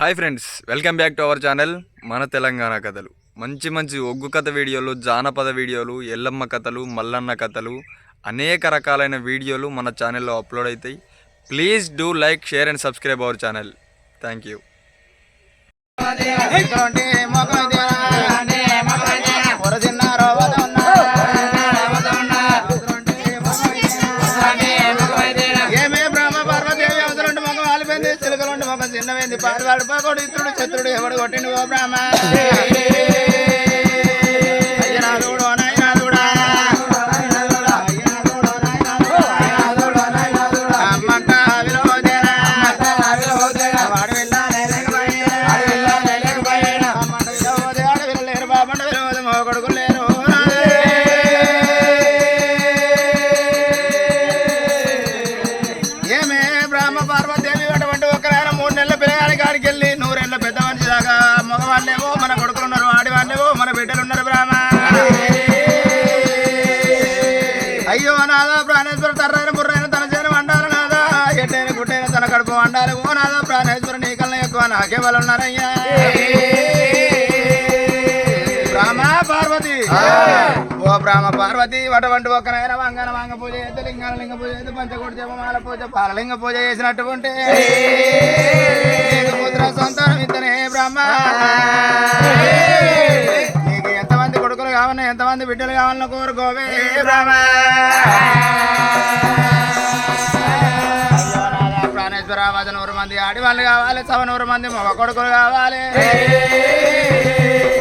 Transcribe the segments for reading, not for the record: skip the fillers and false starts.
Hi friends, welcome back to our channel మన తెలంగాణ కథలు. మంచి మంచి ఒగ్గు కథ వీడియోలు, జానపద వీడియోలు, ఎల్లమ్మ కథలు, మల్లన్న కథలు, అనేక రకాలైన వీడియోలు మన ఛానల్లో అప్లోడ్ అవుతాయి. Please do like, share and subscribe our channel. Thank you. చిన్నవేంది పాడవాడు పాకోడు ఇతరుడు శత్రుడు ఎవడు కొట్టిండు ఓ బ్రాహ్మ మన కొడుకులు ఉన్నారు, ఆడివాళ్ళేవో మన బిడ్డలు ఉన్నారు బ్రాహ్మ. అయ్యో నాదా ప్రాణేశ్వర తర్రైన బుర్రైన తన చేను వండాలి నాదా, ఎట్టైన గుట్టైన తన కడుపు వండాలి ఓ నాదా ప్రాణేశ్వర నీకల్ని ఎక్కువ నాకే వాళ్ళు ఉన్నారయ్యా. బ్రాహ్మ పార్వతి ఓ బ్రాహ్మ పార్వతి అటువంటి ఒక్కనైనా వంగన వంగ పూజ చేస్తే లింగాల లింగ పూజ చేస్తే పంచకోటి జపమాల పూజ పాలలింగ పూజ చేసినట్టుకుంటే పుత్ర సంతానం ఇతనే బ్రహ్మ. నీకు ఎంతమంది కొడుకులు కావాలన్నా ఎంతమంది బిడ్డలు కావాలన్నా కోరుకోవే బ్రహ్మ. ప్రాణేశ్వర 100 మంది ఆడివాళ్ళు కావాలి, 100 మంది మగ కొడుకులు కావాలి.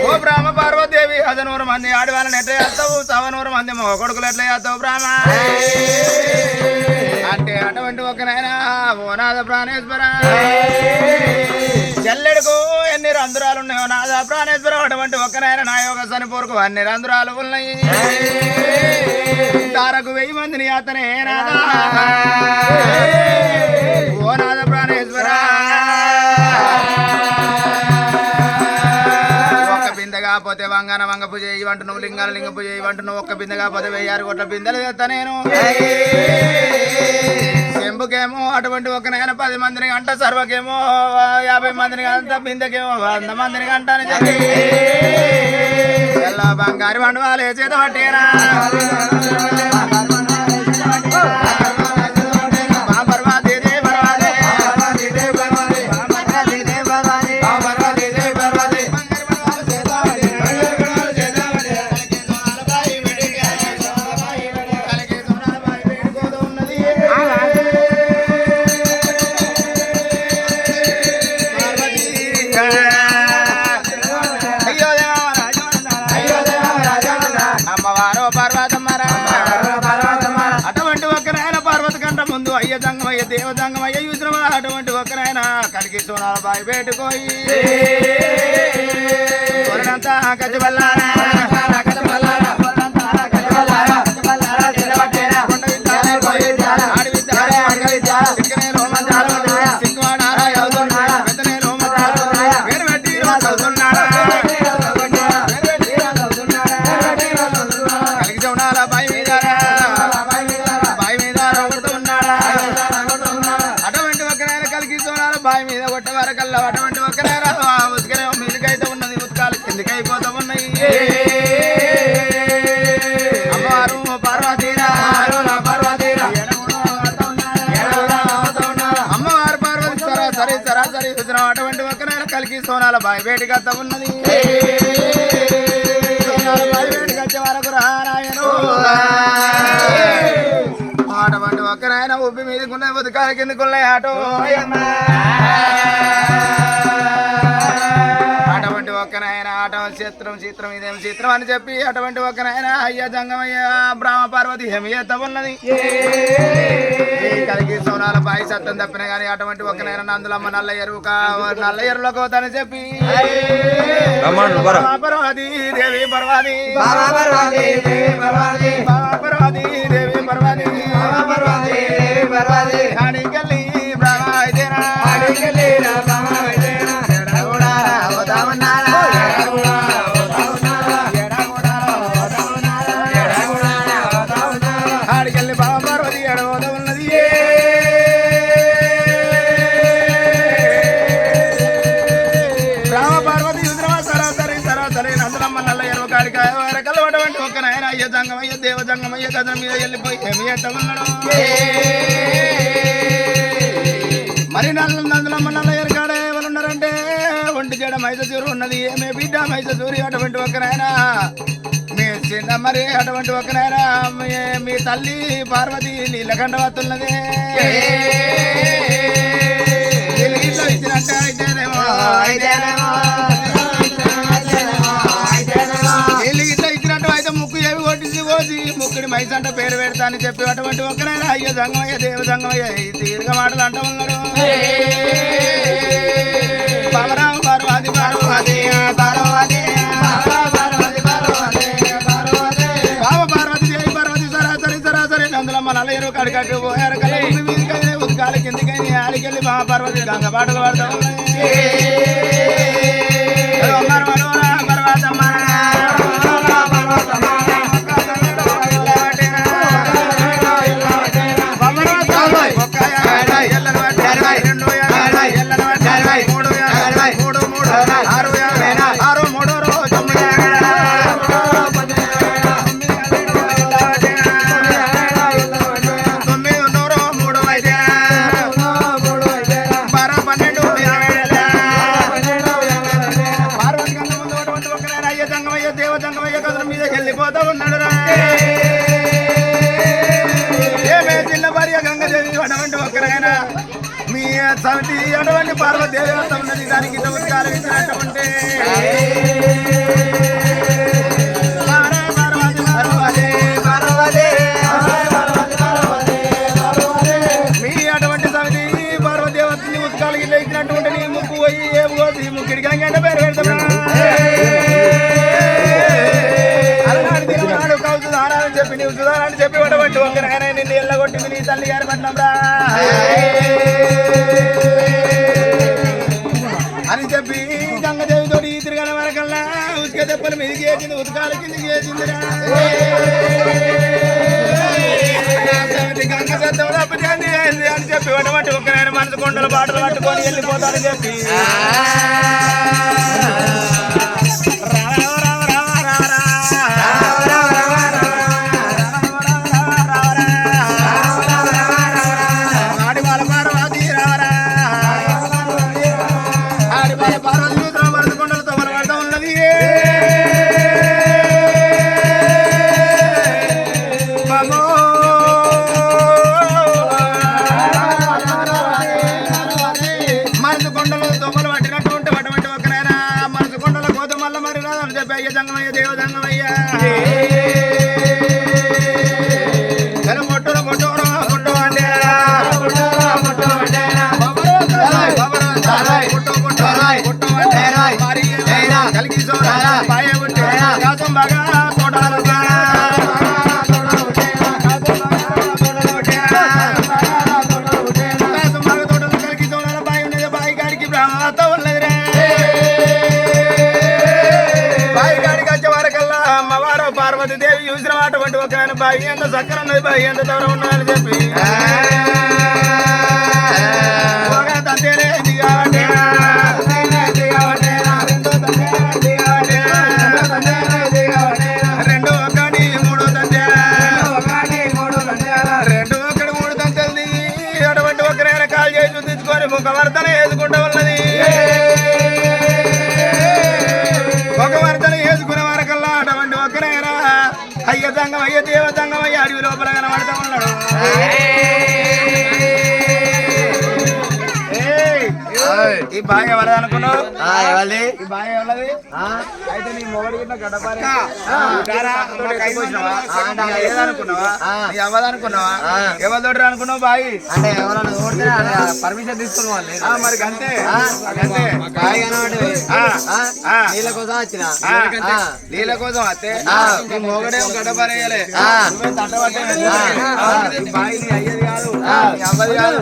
ఓ బ్రాహ్మ పార్వదేవి 100 మంది ఆడివాళ్ళని ఎట్లా చేస్తావు, 100 మంది మగ కొడుకులు ఎట్లా చేస్తావు బ్రాహ్మ అంటే అటువంటి ఒకనైనా ఓ నాద ప్రాణేశ్వర జల్లెడుకు ఎన్ని రంధ్రాలు ఉన్నాయో నాద ప్రాణేశ్వర అటువంటి ఒక్కనైనా నా యోగ సనిపోరుకు అన్ని రంధ్రాలు ఉన్నాయి. తారకు 1000 మందిని అతనే నాదా ఓ నాద ప్రాణేశ్వర. ఒక్క బిందె కాకపోతే వంగన వంగ పూజ ఇవ్వంటున్నావు, లింగాల లింగ పూజ ఇవ్వంటున్నావు. ఒక్క బిందె కాకపోతే 1000 కోట్ల బిందెలు చేస్తా నేను. చెంబుకేమో అటువంటి ఒకనైనా 10 మందిని గంట, సర్వకేమో 50 మందిని గంట, బిందెకేమో 100 మందిని గంట అని చెప్పి ఎలా బంగారు వండవాలే చేత పట్టేనా అయ్య జంగమయ్య దేవ జంగమయ్య యూశ్రమ అటువంటి ఒకరైన కలిగి సోనాల బాయి పెట్టుకోయి కచ్చిబల్లారా బావి మీద కొట్టే వరకల్లా అటువంటి ఒకరైనా ఉతికనే మీదికైతే ఉన్నది, ఉతకాలు కిందికైపోతా ఉన్నాయి. అమ్మవారు పార్వతీరా అమ్మవారు పార్వతి సరాసరి సరాసరి అటువంటి ఒకరైనా కలిగి సోనాల బావి బయటికి వస్తా ఉన్నది. సోనాల బావి బయటికి వచ్చే వరకు రాయను అటువంటి ఒక్కనైనా ఉబ్బి మీదకున్నాయి, ఉదకాల కిందకున్నాయి ఆటో అటువంటి ఒక్కనైనా ఆటో చిత్రం చిత్రం ఇదేం చిత్రం అని చెప్పి అటువంటి ఒక్కనైనా అయ్య జంగమయ్య బ్రాహ్మ పార్వతి ఏమి చేస్తా ఉన్నది. కలిగి సోనాల బాయి సత్తం తప్పిన కానీ అటువంటి ఒక్కనైనా నందులమ్మ నల్ల ఎరువులో కోతని చెప్పి పర్వతి దేవి పర్వతి పర్వతి దేవి పర్వతి ఆడికెళ్ళి బ్రహ్మ ఆడికెళ్ళి బాబా పార్వతి ఎడవద ఉన్నది. జంగమయ్య దేవ జంగమయ్య కథల మీద వెళ్ళిపోయి ఏమి ఎత్తమన్నాడు మరి నందులమ్మ నల్లయ్యర్ కాడ ఎవరున్నారంటే ఒంటి జడ మైసూరు ఉన్నది ఏమే బిడ్డ మైసూరి అటువంటి ఒకనాయన మీ చిన్న మరి అటువంటి ఒకనాయన మీ తల్లి పార్వతి నీలకండ వస్తున్నదే ఇచ్చినట్టు అయితేనేమో ముక్కు ఏమి కొట్టింది కోసి ముక్కుడి మైస అంటే పేరు పెడతా అని చెప్పి అటువంటి ఒక్కనైనా అయ్యో సంగమయ్య దేవ సంగమయ్య తీరుగ మాటలు అంటూ ఉన్నాడు పార్వతి పార్వతి పార్వతి పార్వతి దేవి పార్వతి సరాసరి సరాసరి నందులమ్మ నల్లయ్యరు కడికట్టు పోయారు కళ్ళ మీదకైనా ఉత్కాల కిందికైనా ఆడికెళ్ళి మహాపార్వతి గంగ పాటలు పాడతాం సమితి అటువంటి పార్వదేవి ఉన్నది దానికి నమస్కారం ఇచ్చినటువంటి మీ అటువంటి సమితి పార్వదేవతని ఉత్కాలకి ఇచ్చినటువంటి నీ ముక్కు పోయి ఏమి కోసి ముక్కిడి గంగ పేరు పెడతాం అలనాడు కౌసు దానాలని చెప్పి నీవు సుధానాన్ని చెప్పి అటువంటి ఒక నాయన నిన్ను ఎల్లగొట్టింది నీ తల్లి గారి పట్నం రా అని చెప్పి గంగదేవితో తిరగల వరకల్లా ఉసుక దెబ్బలు మీదికి వేసింది ఉతకాల కిందికి వేసిందిరా గంగ సత్తం తప్పని అని చెప్పి అటువంటి ఒక నేను మనసు కొండలు బాటలు పట్టుకొని వెళ్ళిపోతానని చెప్పి జంగమయ్య దేవ జంగమయ్య మొట్టో మొట్టో మొట్టో అంటే కలిగి పాయ ఉంటే కాసం బాగా తోటాలు కలిగి తోడాల బాయి ఉన్నది బాయి గాడికి బ్రహ్మత ఉన్నదిరా పార్వతి దేవి చూసిన అటువంటి ఒక ఆయన బాయి ఎంత చక్కర ఉన్నది బాయి ఎంత దూరం ఉన్నదని చెప్పి రెండు ఒకటి మూడో తంతే రెండు ఒకటి మూడు తంతలు దిగి అటువంటి ఒకరైనా కాలు చేసి తెచ్చుకొని ముఖవర్తన వేసుకుంటూ ఉన్నది ముఖవర్తన వేసుకునే వరకల్లా అటువంటి ఒకరైనా అయ్య తంగమయ్య దేవ తంగమయ్య అడవి లోపల కనబడతా ఉన్నాడు ఈ బాగా ఎవరది అనుకున్నావు ఈ బాగా ఎవరది అయితే నీ మొగడి గిట్ల గడ్డపారేదనుకున్నావా ఎవదనుకున్నావా ఎవరితోటి అనుకున్నావు బాయి అంటే ఎవరైనా పర్మిషన్ తీసుకోవాలి మరి అంతే అంతే నీళ్ళ కోసం వచ్చిన నీళ్ళ కోసం వస్తే నీ మొగడేమో గడ్డపారేయాలి తట్టబట్టే బాయి నీ అయ్యేది కాదు నీ అవ్వది కాదు